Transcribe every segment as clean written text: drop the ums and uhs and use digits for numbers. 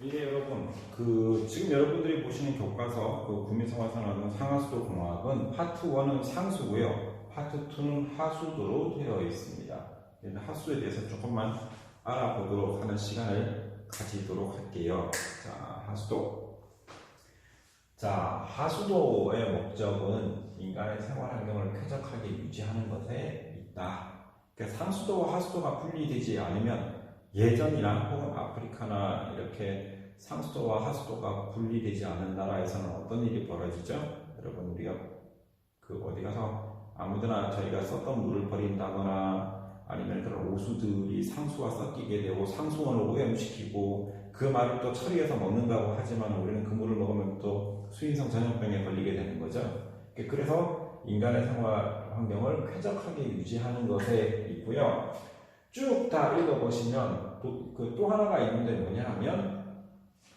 예, 여러분, 지금 여러분들이 보시는 교과서, 구미생활산업은 상하수도 공학은 파트 1은 상수고요. 파트 2는 하수도로 되어 있습니다. 하수도에 대해서 조금만 알아보도록 하는 시간을 가지도록 할게요. 자, 하수도. 자, 하수도의 목적은 인간의 생활 환경을 쾌적하게 유지하는 것에 있다. 그러니까 상수도와 하수도가 분리되지 않으면 예전이나 혹은 아프리카나 이렇게 상수도와 하수도가 분리되지 않은 나라에서는 어떤 일이 벌어지죠? 여러분, 우리가 어디 가서 아무데나 저희가 썼던 물을 버린다거나 아니면 그런 오수들이 상수와 섞이게 되고 상수원을 오염시키고 그 말을 또 처리해서 먹는다고 하지만 우리는 그 물을 먹으면 또 수인성 전염병에 걸리게 되는 거죠. 그래서 인간의 생활 환경을 쾌적하게 유지하는 것에 있고요. 쭉 다 읽어보시면 또 하나가 있는데 뭐냐 하면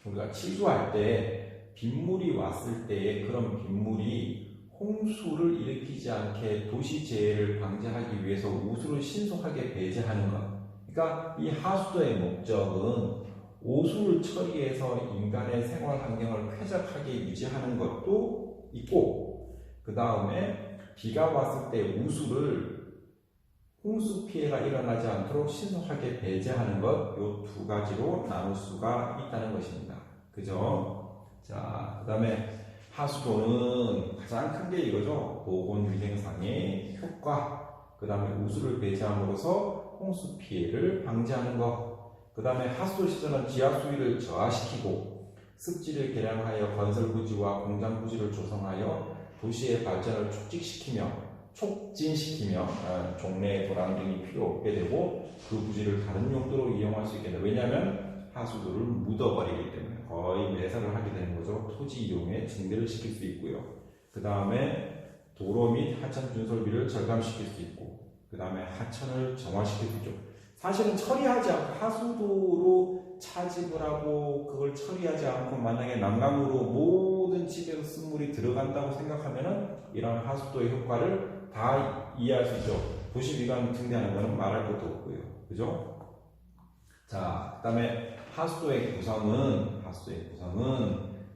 우리가 치수할 때 빗물이 왔을 때 그런 빗물이 홍수를 일으키지 않게 도시재해를 방지하기 위해서 우수를 신속하게 배제하는 것. 그러니까 이 하수도의 목적은 오수를 처리해서 인간의 생활 환경을 쾌적하게 유지하는 것도 있고 그 다음에 비가 왔을 때 우수를 홍수 피해가 일어나지 않도록 신속하게 배제하는 것, 요 두 가지로 나눌 수가 있다는 것입니다. 그죠? 자, 그 다음에 하수도는 가장 큰 게 이거죠. 보건위생상의 효과. 그 다음에 우수를 배제함으로써 홍수 피해를 방지하는 것. 그 다음에 하수도 시설은 지하 수위를 저하시키고 습지를 개량하여 건설 부지와 공장 부지를 조성하여 도시의 발전을 촉진시키며 종래 도랑 등이 필요 없게 되고 그 부지를 다른 용도로 이용할 수 있게 됩니다. 왜냐하면 하수도를 묻어버리기 때문에 거의 매사를 하게 되는 거죠. 토지 이용에 증대를 시킬 수 있고요. 그 다음에 도로 및 하천 준설비를 절감시킬 수 있고 그 다음에 하천을 정화시킬 수 있죠. 사실은 처리하지 않고 하수도로 차집을 하고 그걸 처리하지 않고 만약에 난강으로 모든 집에서 쓴 물이 들어간다고 생각하면은 이런 하수도의 효과를 다 이해할 수 있죠. 도시 미관 증대하는 것은 말할 것도 없고요. 그죠? 자, 그 다음에 하수도의 구성은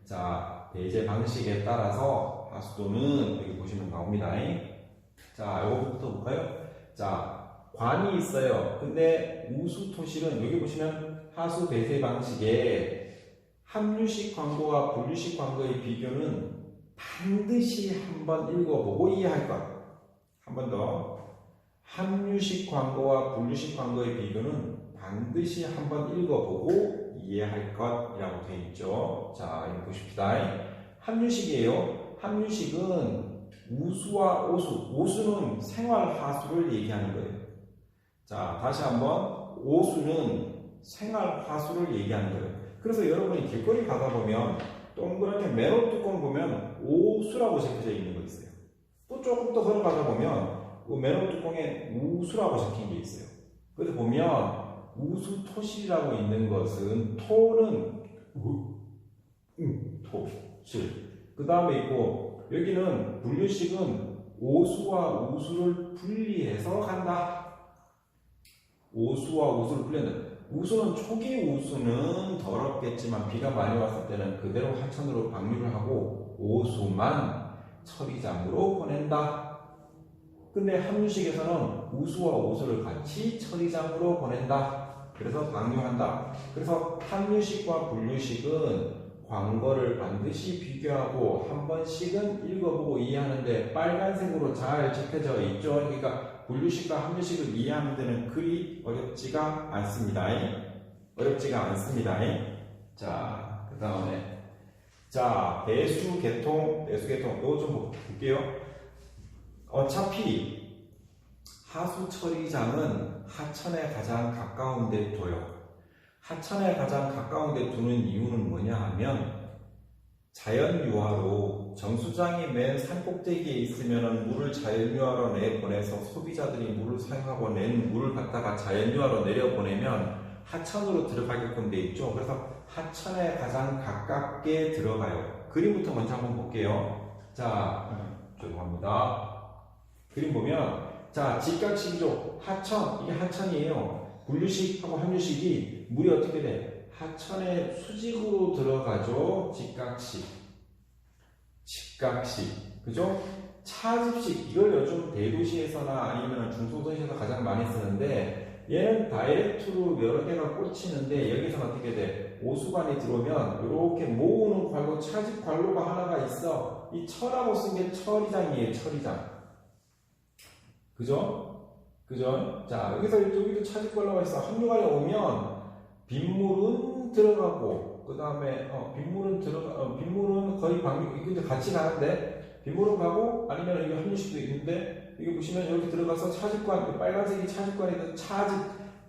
자, 배제 방식에 따라서 하수도는 여기 보시면 나옵니다. 자, 요거부터 볼까요? 자, 관이 있어요. 근데 우수토실은 여기 보시면 하수 배제 방식에 함유식 광고와 분류식 광고의 비교는 반드시 한번 읽어보고 이해할 것. 한 번 더. 함유식 광고와 분류식 광고의 비교는 반드시 한번 읽어보고 이해할 것이라고 되어 있죠. 자, 이거 보십시다. 함유식이에요. 함유식은 우수와 오수. 오수는 생활하수를 얘기하는 거예요. 자, 다시 한번. 오수는 생활하수를 얘기하는 거예요. 그래서 여러분이 길거리 가다 보면 동그랗게 맨홀 뚜껑 보면 오수라고 적혀져 있는 거 있어요. 또 조금 더 걸어가다 보면 그 맨홀 뚜껑에 우수라고 적힌 게 있어요. 그래서 보면 우수토실이라고 있는 것은 토는 토실. 그 다음에 있고 여기는 분류식은 오수와 우수를 분리해서 간다. 오수와 우수를 분리한다. 우수는 초기 우수는 더럽겠지만 비가 많이 왔을 때는 그대로 하천으로 방류를 하고 오수만 처리장으로 보낸다. 근데 함유식에서는 우수와 오수를 같이 처리장으로 보낸다. 그래서 방류한다. 그래서 함유식과 분류식은 광고를 반드시 비교하고 한 번씩은 읽어보고 이해하는데 빨간색으로 잘 적혀져 있죠. 그러니까 분류식과 함유식을 이해하는 데는 그리 어렵지가 않습니다. 자, 그 다음에 자, 배수계통 이거 좀 볼게요. 어차피 하수 처리장은 하천에 가장 가까운 데 둬요. 하천에 가장 가까운 데 두는 이유는 뭐냐 하면 자연유화로 정수장이 맨 산꼭대기에 있으면 물을 자연유화로 내보내서 소비자들이 물을 사용하고 낸 물을 갖다가 자연유화로 내려보내면 하천으로 들어가게끔 돼 있죠. 그래서 하천에 가장 가깝게 들어가요. 그림부터 먼저 한번 볼게요. 자, 죄송합니다. 그림 보면 자, 직각식이죠. 하천, 이게 하천이에요. 분류식하고 함유식이 물이 어떻게 돼? 하천에 수직으로 들어가죠. 직각식. 그죠? 차집식. 이걸 요즘 대도시에서나 아니면 중소도시에서 가장 많이 쓰는데, 얘는 다이렉트로 여러 개가 꽂히는데, 여기서는 어떻게 돼? 오수관이 들어오면 이렇게 모으는 관로, 차집 관로가 하나가 있어. 이 철하고 쓴 게 철이장이에요. 철이장. 그죠? 자, 여기도 차집 관로가 있어. 한류관에 오면 빗물은 들어가고, 그 다음에 빗물은 거의 근데 같이 가는데, 빗물은 가고, 아니면 이게 한류식도 있는데, 이게 보시면 이렇게 들어가서 차집관, 빨간색이 차집관이든 차집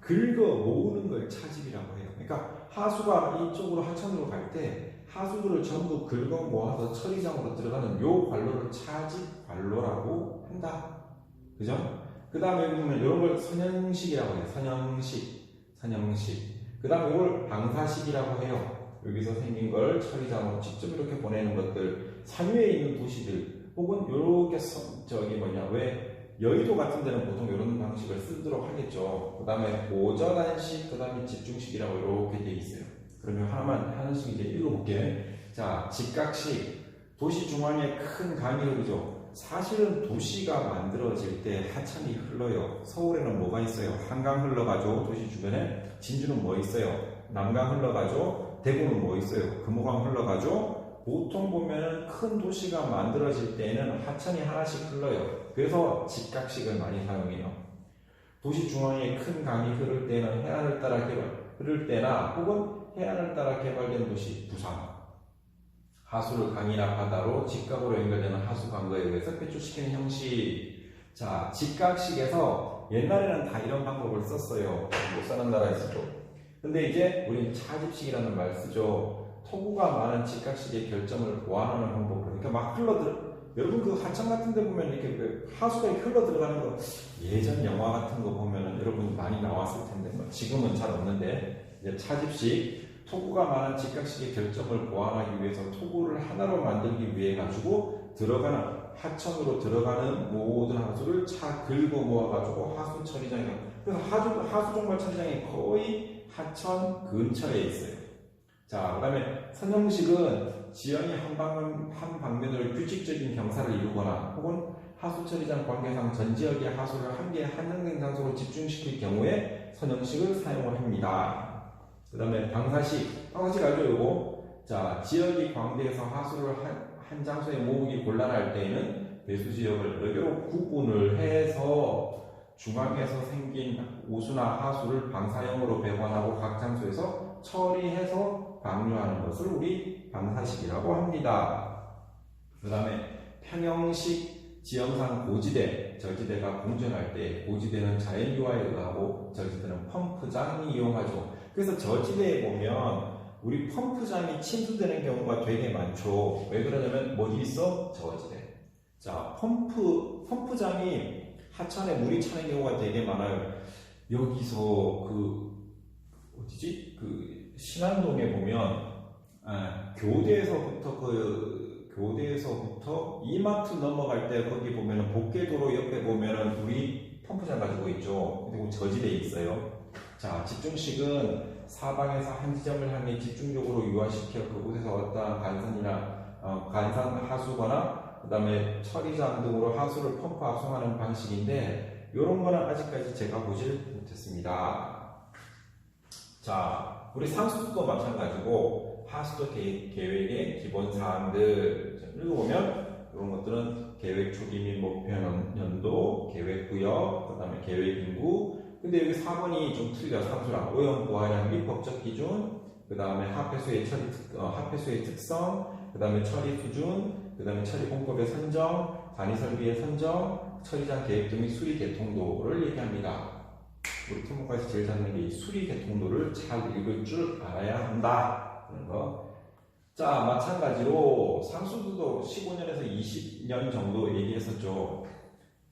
긁어 모으는 걸 차집이라고 해요. 그러니까 하수가 이쪽으로 하천으로 갈 때 하수들을 전부 긁어 모아서 처리장으로 들어가는 요 관로를 차집 관로라고 한다. 그죠? 그 다음에 여기 보면 이런 걸 선형식이라고 해요. 선형식. 그 다음에 이걸 방사식이라고 해요. 여기서 생긴 걸 처리장으로 직접 이렇게 보내는 것들, 상류에 있는 도시들, 혹은 요렇게 왜 여의도 같은 데는 보통 이런 방식을 쓰도록 하겠죠. 그 다음에 고전환식, 그 다음에 집중식이라고 이렇게 되어 있어요. 그러면 하나씩 이제 읽어볼게. 자, 직각식. 도시 중앙에 큰 강이 흐르죠. 사실은 도시가 만들어질 때 하천이 흘러요. 서울에는 뭐가 있어요? 한강 흘러가죠. 도시 주변에. 진주는 뭐 있어요? 남강 흘러가죠. 대구는 뭐 있어요? 금호강 흘러가죠. 보통 보면은 큰 도시가 만들어질 때는 하천이 하나씩 흘러요. 그래서 직각식을 많이 사용해요. 도시 중앙에 큰 강이 흐를 때는 해안을 따라 흐를 때나 혹은 해안을 따라 개발된 도시, 부산. 하수를 강이나 바다로 직각으로 연결되는 하수 관거에 의해서 배출시키는 형식. 자, 직각식에서 옛날에는 다 이런 방법을 썼어요. 못 사는 나라에서도. 근데 이제 우리는 차집식이라는 말 쓰죠. 토구가 많은 직각식의 결점을 보완하는 방법으로. 그러니까 여러분 그 하천 같은 데 보면 이렇게 하수가 흘러 들어가는 거 예전 영화 같은 거 보면은 여러분 많이 나왔을 텐데 지금은 잘 없는데 이제 차집식 토구가 많은 직각식의 결점을 보완하기 위해서 토구를 하나로 만들기 위해 가지고 하천으로 들어가는 모든 하수를 긁어 모아가지고 하수 처리장에, 그래서 하수 종말 처리장이 거의 하천 근처에 있어요. 자, 그 다음에 선형식은 지형이 한 방면으로 규칙적인 경사를 이루거나 혹은 하수 처리장 관계상 전 지역의 하수를 한 개의 한정된 장소로 집중시킬 경우에 선형식을 사용을 합니다. 그 다음에 방사식 알죠, 요거? 자, 지역이 광대해서 하수를 한 장소에 모으기 곤란할 때에는 배수 지역을 여러 개로 구분을 해서 중앙에서 생긴 오수나 하수를 방사형으로 배관하고 각 장소에서 처리해서 방류하는 것을 우리 방사식이라고 합니다. 그 다음에 평형식 지형상 고지대, 저지대가 공존할 때 고지대는 자연유화에 의하고 저지대는 펌프장이 이용하죠. 그래서 저지대에 보면 우리 펌프장이 침수되는 경우가 되게 많죠. 왜 그러냐면 어디 있어? 저지대. 자, 펌프장이 하천에 물이 차는 경우가 되게 많아요. 여기서 신안동에 보면 교대에서부터 이마트 넘어갈 때 거기 보면은 복개도로 옆에 보면은 우리 펌프장 가지고 있죠. 그리고 저지대에 있어요. 자, 집중식은 사방에서 한 지점을 향해 집중적으로 유화시켜 그곳에서 어떠한 간산 하수거나 그 다음에 처리장 등으로 하수를 펌프 압송하는 방식인데 이런 거는 아직까지 제가 보질 못했습니다. 자, 우리 상수도도 마찬가지고 하수도 계획의 기본 사항들 읽어보면 이런 것들은 계획 초기 및 목표 연도, 계획 구역, 그 다음에 계획 인구. 근데 여기 4번이 좀 틀려. 상수랑 오염 보완량 및 법적 기준, 그 다음에 하폐수의 특성, 그 다음에 처리 수준, 그 다음에 처리 공법의 선정, 관리 설비의 선정, 처리장 계획 및 수리 개통도를 얘기합니다. 우리 토목과에서 제일 잘하는 게 이 수리 개통도를 잘 읽을 줄 알아야 한다. 그런 거. 자, 마찬가지로 상수도도 15년에서 20년 정도 얘기했었죠.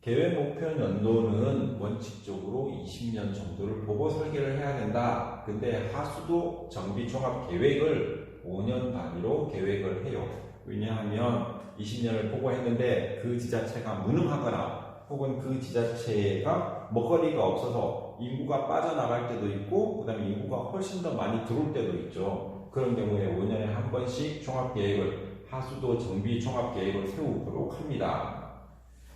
계획 목표 연도는 원칙적으로 20년 정도를 보고 설계를 해야 된다. 근데 하수도 정비 종합 계획을 5년 단위로 계획을 해요. 왜냐하면 20년을 보고 했는데 그 지자체가 무능하거나 혹은 그 지자체가 먹거리가 없어서 인구가 빠져나갈 때도 있고 그다음에 인구가 훨씬 더 많이 들어올 때도 있죠. 그런 경우에 5년에 한 번씩 종합계획을 하수도 정비 종합계획을 세우도록 합니다.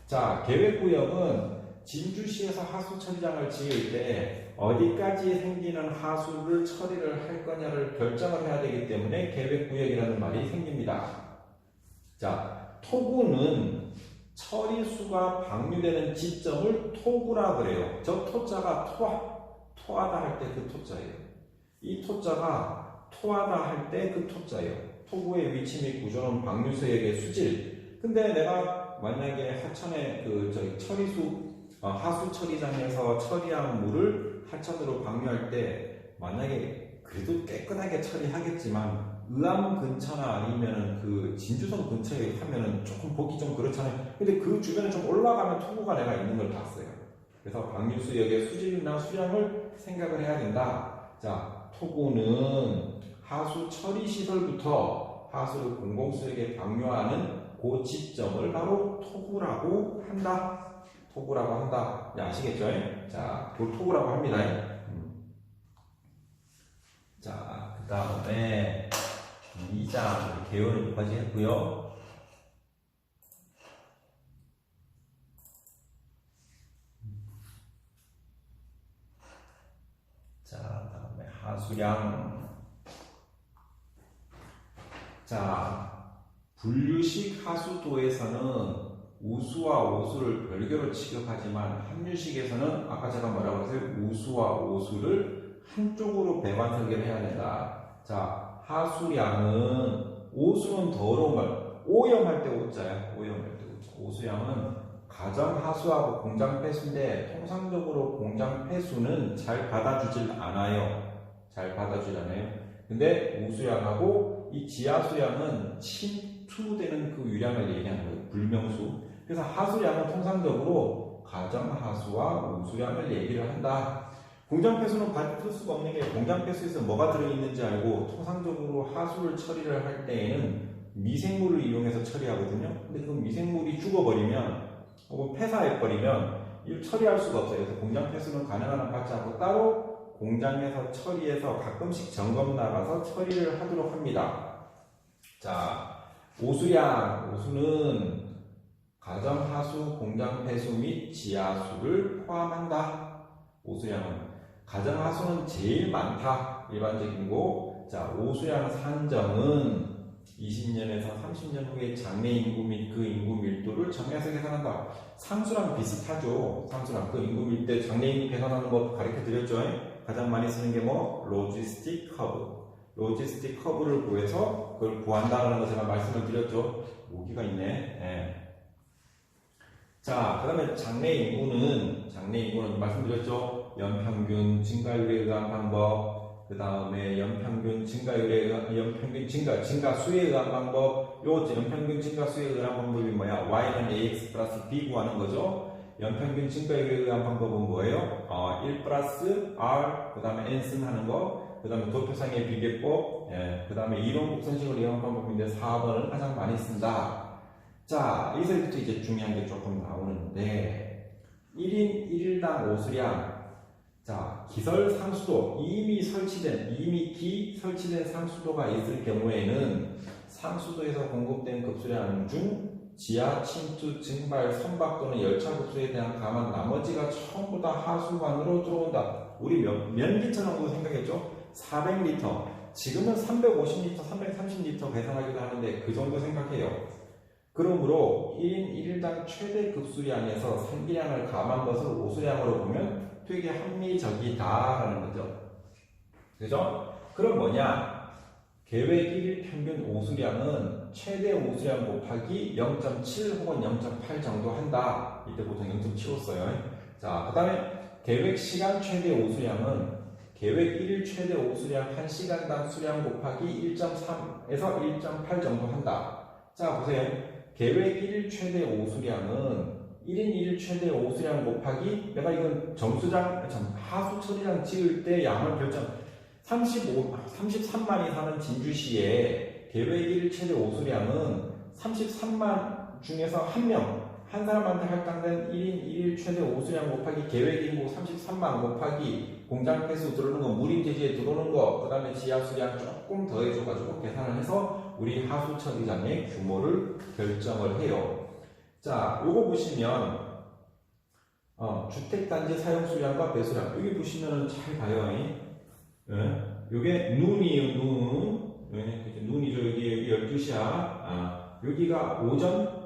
자, 계획구역은 진주시에서 하수 처리장을 지을 때 어디까지 생기는 하수를 처리를 할 거냐를 결정을 해야 되기 때문에 계획구역이라는 말이 생깁니다. 자, 토구는 처리수가 방류되는 지점을 토구라 그래요. 저 토자가 토하다 할 때 그 토자예요. 이 토자가 토하다 할 때 그 토자예요. 토구의 위치 및 구조는 방류수역의 수질. 근데 내가 만약에 하천에 하수 처리장에서 처리한 물을 하천으로 방류할 때 만약에 그래도 깨끗하게 처리하겠지만 의암 근처나 아니면은 그 진주성 근처에 하면은 조금 보기 좀 그렇잖아요. 근데 그 주변에 좀 올라가면 토구가 내가 있는 걸 봤어요. 그래서 방류수역의 수질이나 수량을 생각을 해야 된다. 자, 토구는 하수 처리 시설부터 하수를 공공수역에 방류하는 그 지점을 바로 토구라고 한다. 토구라고 한다. 야, 아시겠죠? 자, 그걸 토구라고 합니다. 자, 그 다음에 2장 개요는 여기까지 했고요. 자, 다음에 하수량. 자, 분류식 하수도에서는 우수와 오수를 별개로 취급하지만 함유식에서는 아까 제가 뭐라고 했어요? 우수와 오수를 한쪽으로 배관 설계를 해야 된다. 자, 하수량은 오수는 더러운 걸 오염할 때 오자야. 오염할 때 오자. 오수량은 가정 하수하고 공장 폐수인데 통상적으로 공장 폐수는 잘 받아주질 않아요. 잘 받아주질 않아요. 근데 우수량하고 이 지하수량은 침투되는 그 유량을 얘기하는 거예요. 불명수. 그래서 하수량은 통상적으로 가정 하수와 우수량을 얘기를 한다. 공장 폐수는 받을 수가 없는 게 공장 폐수에서 뭐가 들어있는지 알고 통상적으로 하수를 처리를 할 때에는 미생물을 이용해서 처리하거든요. 근데 그 미생물이 죽어버리면 혹은 폐사해버리면 이걸 처리할 수가 없어요. 그래서 공장 폐수는 가능한 한 받지 않고 따로 공장에서 처리해서 가끔씩 점검 나가서 처리를 하도록 합니다. 자, 오수량. 오수는 가정 하수, 공장 폐수 및 지하수를 포함한다. 오수량은 가정 하수는 제일 많다. 일반적이고, 자, 오수량 산정은 20년에서 30년 후에 장래 인구 및 그 인구 밀도를 정해서 계산한다. 상수랑 비슷하죠. 상수랑 그 인구 밀도 장래 인구 계산하는 법 가르쳐 드렸죠. 가장 많이 쓰는 게 뭐? 로지스틱 커브. 로지스틱 커브를 구해서 그걸 구한다는 거 제가 말씀을 드렸죠. 모기가 있네. 네. 자, 그 다음에 장래 인구는 말씀드렸죠. 연평균 증가율에 의한 방법, 그 다음에 연평균 증가율에 의한, 연평균 증가수에 의한 방법, 요 연평균 증가수에 의한 방법이 뭐야? y는 ax 플러스 b 구하는 거죠. 연평균 증가율에 의한 방법은 뭐예요? 1 플러스 r, 그 다음에 n승 하는 거, 그 다음에 도표상의 비례법, 그 다음에 이론 곡선식을 이용한 방법인데 4번을 가장 많이 쓴다. 자, 여기서부터 이제 중요한 게 조금 나오는데 1인 1일당 오수량. 자, 기설 상수도 이미 설치된 상수도가 있을 경우에는 상수도에서 공급된 급수량 중 지하 침투, 증발, 선박 또는 열차 급수에 대한 감안 나머지가 전부 다 하수관으로 들어온다. 우리 몇 리터 정도 생각했죠? 400리터. 지금은 350리터, 330리터 계산하기도 하는데 그 정도 생각해요. 그러므로 1인 1일당 최대 급수량에서 상기량을 감한 것을 오수량으로 보면 되게 합리적이다라는 거죠. 그죠? 그럼 뭐냐? 계획 1일 평균 오수량은 최대 오수량 곱하기 0.7 혹은 0.8 정도 한다. 이때 보통 0.75 써요. 자, 그 다음에 계획 시간 최대 오수량은 계획 1일 최대 오수량 1시간당 수량 곱하기 1.3에서 1.8 정도 한다. 자, 보세요. 계획 1일 최대 오수량은 1인 1일 최대 오수량 곱하기 내가 이건 하수 처리장 지을 때 양을 결정 33만이 사는 진주시에 계획 1일 최대 오수량은 33만 중에서 한 한 사람한테 할당된 1인 1일 최대 오수량 곱하기 계획인구 33만 곱하기 공장 폐수 들어오는 거, 무림 제지에 들어오는 거, 그 다음에 지하수량 조금 더해줘가지고 계산을 해서 우리 하수 처리장의 규모를 결정을 해요. 자, 요거 보시면 주택단지 사용수량과 배수량, 여기 보시면은 잘 봐요. 요게 눈이에요, 눈. 눈이죠. 여기 12시야. 여기가 오전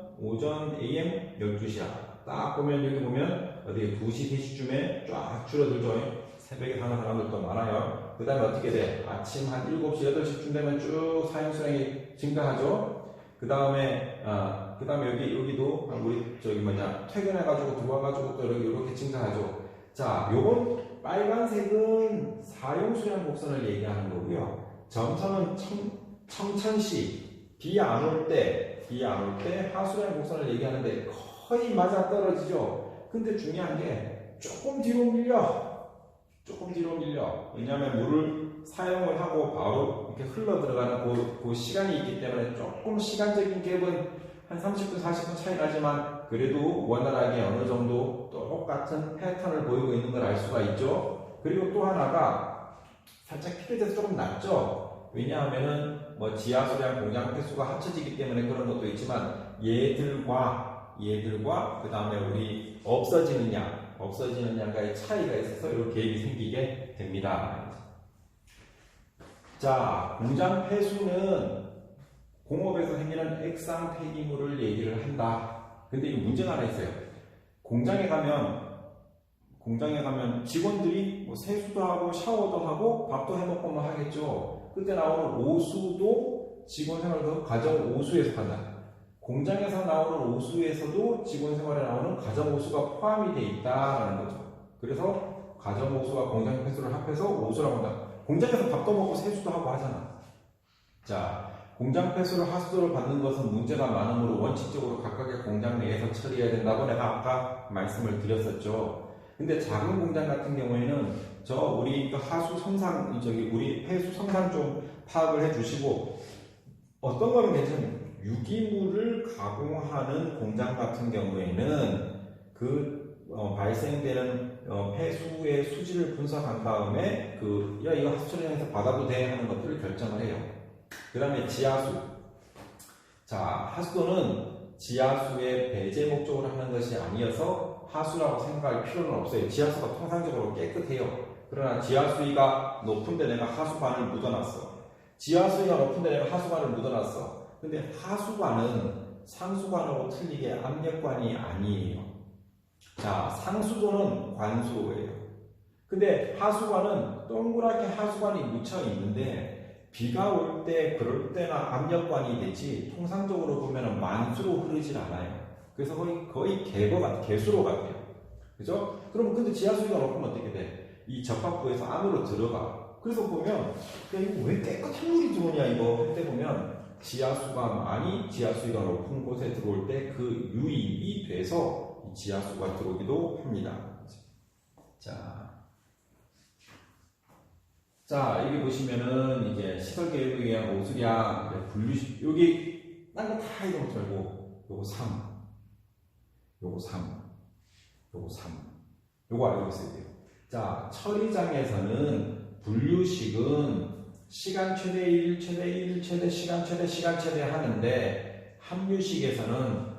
AM 12시야. 딱 보면 여기 보면 어디 2시, 3시쯤에 쫙 줄어들죠. 새벽에 사는 사람들도 많아요. 그 다음에 어떻게 돼? 아침 한 7시, 8시쯤 되면 쭉 사용수량이 증가하죠. 그 다음에 여기도 우리 퇴근해가지고 들어와가지고 또 이렇게 증가하죠. 자, 요건 빨간색은 사용수량 곡선을 얘기하는 거고요. 점선은 청천시 비 안 올 때 하수량 곡선을 얘기하는데 거의 맞아 떨어지죠. 근데 중요한 게 조금 뒤로 밀려. 왜냐하면 물을 사용을 하고 바로 이렇게 흘러 들어가는 그 시간이 있기 때문에 조금 시간적인 갭은 한 30분, 40분 차이 나지만 그래도 원활하게 어느 정도 똑같은 패턴을 보이고 있는 걸 알 수가 있죠. 그리고 또 하나가 살짝 필드에서 조금 낮죠. 왜냐하면은 지하수량 공장 폐수가 합쳐지기 때문에 그런 것도 있지만 얘들과 그 다음에 우리 없어지는 양과의 차이가 있어서 이런 갭이 생기게 됩니다. 자, 공장 폐수는 공업에서 생기는 액상 폐기물을 얘기를 한다. 근데 이 문제가 하나 있어요. 공장에 가면 직원들이 세수도 하고 샤워도 하고 밥도 해먹고 뭐 하겠죠. 그때 나오는 오수도 직원 생활도 가정 오수에서 한다. 공장에서 나오는 오수에서도 직원 생활에 나오는 가정 오수가 포함이 돼 있다라는 거죠. 그래서 가정 오수와 공장 폐수를 합해서 오수라고 한다. 공장에서 밥도 먹고 세수도 하고 하잖아. 자, 공장 폐수를 하수도를 받는 것은 문제가 많으므로 원칙적으로 각각의 공장 내에서 처리해야 된다고 내가 아까 말씀을 드렸었죠. 근데 작은 공장 같은 경우에는 우리 하수 성상, 우리 폐수 성상 좀 파악을 해주시고, 어떤 거는 괜찮아요. 유기물을 가공하는 공장 같은 경우에는 발생되는 폐수의 수질을 분석한 다음에 이거 하수 처리장에서 받아도 돼 하는 것들을 결정을 해요. 그 다음에 지하수. 자, 하수도는 지하수의 배제 목적으로 하는 것이 아니어서 하수라고 생각할 필요는 없어요. 지하수가 통상적으로 깨끗해요. 그러나 지하수위가 높은데 내가 하수관을 묻어놨어. 지하수위가 높은데 내가 하수관을 묻어놨어. 근데 하수관은 상수관하고 틀리게 압력관이 아니에요. 자, 상수도는 관수도예요. 근데 하수관은 동그랗게 하수관이 묻혀 있는데 비가 올 때 그럴 때나 압력관이 되지 통상적으로 보면 만수로 흐르질 않아요. 그래서 거의 개수로 같아요. 그죠? 그럼 근데 지하수위가 높으면 어떻게 돼? 이 접합부에서 안으로 들어가. 그래서 보면 야, 이거 왜 깨끗한 물이 들어오냐 이거 그때 보면 지하수위가 높은 곳에 들어올 때 그 유입이 돼서 지하수가 들어오기도 합니다. 자, 여기 보시면은 이제 시설 계획에 의한 오수량, 분류식, 여기 딴 거 다 이거 놓지 말고, 요거 3, 요거 알고 있어야 돼요. 자, 처리장에서는 분류식은 시간 최대 1, 최대 1, 최대 시간 최대 하는데, 합류식에서는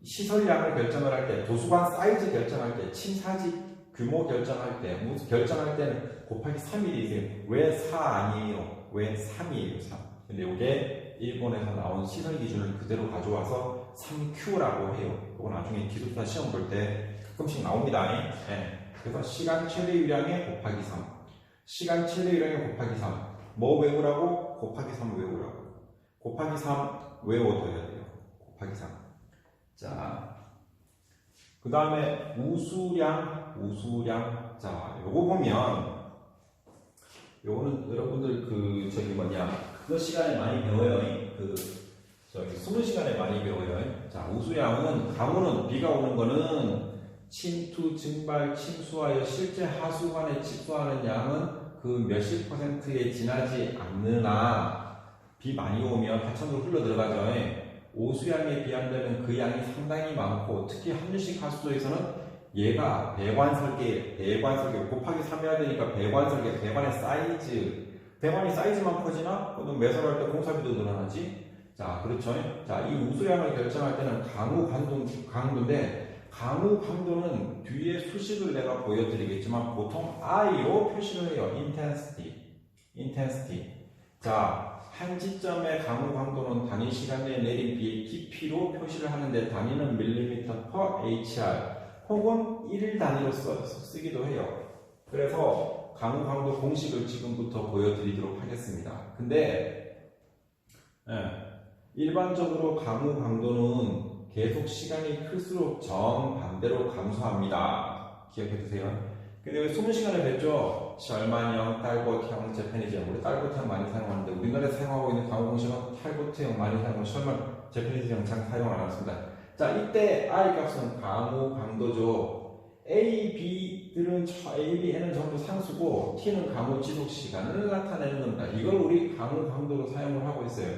시설량을 결정을 할 때, 도수관 사이즈 결정할 때, 침사지 규모 결정할 때, 결정할 때는 곱하기 3이 되세요. 왜 4 아니에요? 왜 3이에요? 3. 근데 이게 일본에서 나온 시설 기준을 그대로 가져와서 3Q라고 해요. 이거 나중에 기술사 시험 볼 때 가끔씩 나옵니다. 네. 그래서 시간 최대 유량에 곱하기 3. 시간 최대 유량에 곱하기 3. 뭐 외우라고? 곱하기 3 외우라고. 곱하기 3 외워둬야 돼요. 곱하기 3. 자, 그 다음에 우수량. 자, 요거 보면, 요거는 여러분들 그거 시간에 많이 배워요. 숨은 시간에 많이 배워요. 자, 우수량은, 강우는 비가 오는 거는 침투, 증발, 침수하여 실제 하수관에 집수하는 양은 그 몇십 %에 지나지 않느나 비 많이 오면 하천으로 흘러 들어가죠. 오수량에 비한다면 그 양이 상당히 많고 특히 함유식 하수도에서는 얘가 배관설계 곱하기 3 해야 되니까 배관설계, 배관이 사이즈만 커지나? 그럼 매설할 때 공사비도 늘어나지? 자, 그렇죠. 자, 이 우수량을 결정할 때는 강도인데 강우 강도는 뒤에 수식을 내가 보여드리겠지만 보통 I로 표시를 해요. intensity. 자, 한 지점의 강우 강도는 단위 시간 내에 내린 비의 깊이로 표시를 하는데 단위는 mm/hr 혹은 1 단위로 쓰기도 해요. 그래서 강우 강도 공식을 지금부터 보여드리도록 하겠습니다. 근데 일반적으로 강우 강도는 계속 시간이 클수록 정반대로 감소합니다. 기억해두세요. 근데 왜 20시간을 뵀죠? 셜만형, 딸보트형, 재패니즈형. 우리 딸보트형 많이 사용하는데 우리나라에 사용하고 있는 강우 공식은 탈보트형 많이 사용하고 셜만, 재패니즈형 잘 사용 안 합니다. 자, 이때 I 값은 강우 강도죠. A, B들은 A, B, N은 전부 상수고 T는 강우 지속 시간을 나타내는 겁니다. 이걸 우리 강우 강도로 사용을 하고 있어요.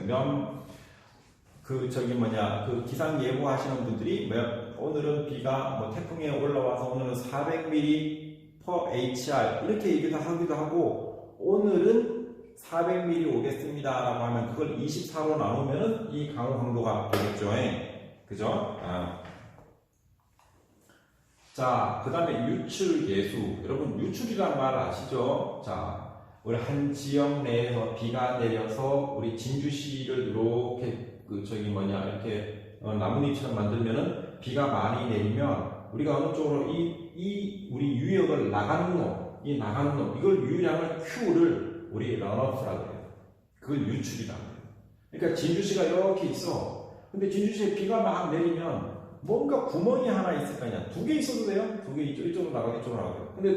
기상 예보하시는 분들이 오늘은 비가 태풍에 올라와서 오늘은 400mm/hr 이렇게 얘기도 하기도 하고 오늘은 400mm 오겠습니다 라고 하면 그걸 24로 나누면은 이 강우 강도가 되겠죠. 그죠? 자, 그 다음에 유출 계수. 여러분, 유출이란 말 아시죠? 자, 우리 한 지역 내에서 비가 내려서 우리 진주시를 이렇게 이렇게 나뭇잎처럼 만들면은 비가 많이 내리면 우리가 어느 쪽으로 우리 유역을 나가는 놈, 이걸 유량을 Q를 우리 런오프라고 해요. 그걸 유출이라고 해요. 그러니까 진주시가 이렇게 있어. 근데 진주시에 비가 막 내리면 뭔가 구멍이 하나 있을 거 아니야. 2개 있어도 돼요? 2개 이쪽으로 나가고 이쪽으로 나가고. 근데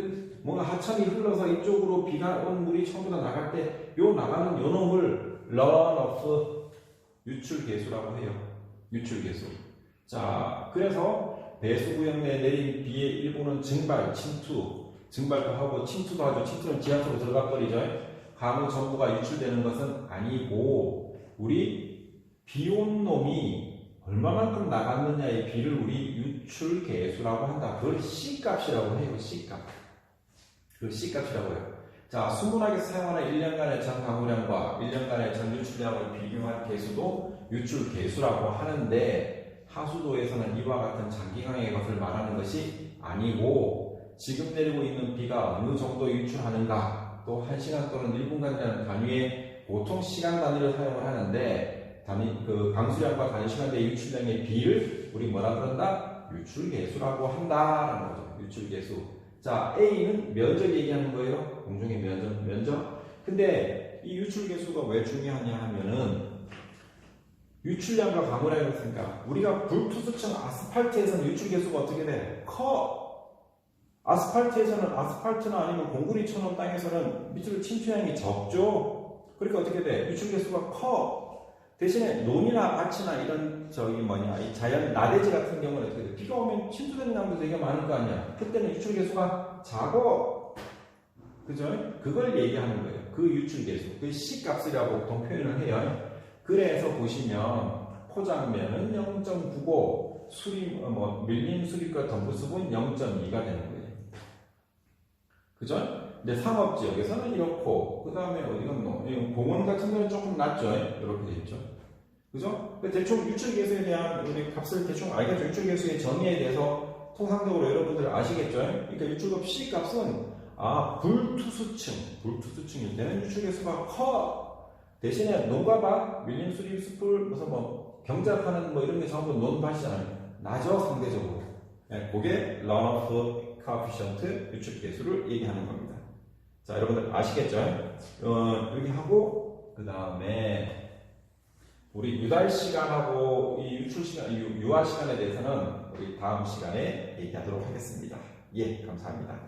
뭔가 하천이 흘러서 이쪽으로 비가 온 물이 전부 다 나갈 때 나가는 요 놈을 런오프 유출 계수라고 해요. 유출 계수. 자, 그래서 배수구역 내에 내린 비의 일부는 증발도 하고 침투도 하죠. 침투는 지하수로 들어가 버리죠. 강우 전부가 유출되는 것은 아니고 우리 비 온 놈이 얼마만큼 나갔느냐의 비를 우리 유출 계수라고 한다. 그걸 C값이라고 해요. C값. 그걸 C값이라고 해요. 자, 수문학에서 사용하는 1년간의 전 강우량과 1년간의 전 유출량을 비교한 계수도 유출 계수라고 하는데 하수도에서는 이와 같은 장기강의 것을 말하는 것이 아니고 지금 내리고 있는 비가 어느 정도 유출하는가 또 1시간 또는 1분간이라는 단위의 보통 시간 단위를 사용을 하는데 강수량과 단위 시간대의 유출량의 비를 우리 뭐라 그런다? 유출 계수라고 한다라는 거죠. 유출 계수. 자, A는 면적 얘기하는 거예요. 공중의 면적. 근데 이 유출 계수가 왜 중요하냐 하면은 유출량과 강우량이 있으니까 우리가 불투수층 아스팔트에서는 유출 계수가 어떻게 돼? 커. 아스팔트나 아니면 공구리 쳐놓은 땅에서는 밑으로 침투량이 적죠. 그러니까 어떻게 돼? 유출 계수가 커. 대신에 논이나 밭이나 이런 이 자연 나대지 같은 경우는 어떻게 돼? 비가 오면 침투되는 나무도 되게 많을 거 아니야. 그때는 유출 계수가 작어. 그죠? 그걸 얘기하는 거예요. 그 유출 계수. 그 C값이라고 보통 표현을 해요. 그래서 보시면 포장면은 0.9고 밀림 수립과 덤부습은 0.2가 되는 거예요. 그죠? 근데 상업지역에서는 이렇고 그 다음에 어디 갔노? 공원 같은 경우는 조금 낮죠. 이렇게 돼 있죠. 그죠? 대충 유출계수에 대한 우리 값을 대충 알겠죠. 유출계수의 정의에 대해서 통상적으로 여러분들 아시겠죠. 그러니까 유출급 C값은 불투수층일 때는 유출계수가 커. 대신에 논과 밭, 밀림, 수립, 숯불, 경작하는 이런 게 전부 논밭이잖아요. 낮죠, 상대적으로. 그게 런오프 코에피션트 유출계수를 얘기하는 겁니다. 자, 여러분들 아시겠죠? 여기 하고 그 다음에 우리 유달 시간하고 이 유출 시간, 유아 시간에 대해서는 우리 다음 시간에 얘기하도록 하겠습니다. 예, 감사합니다.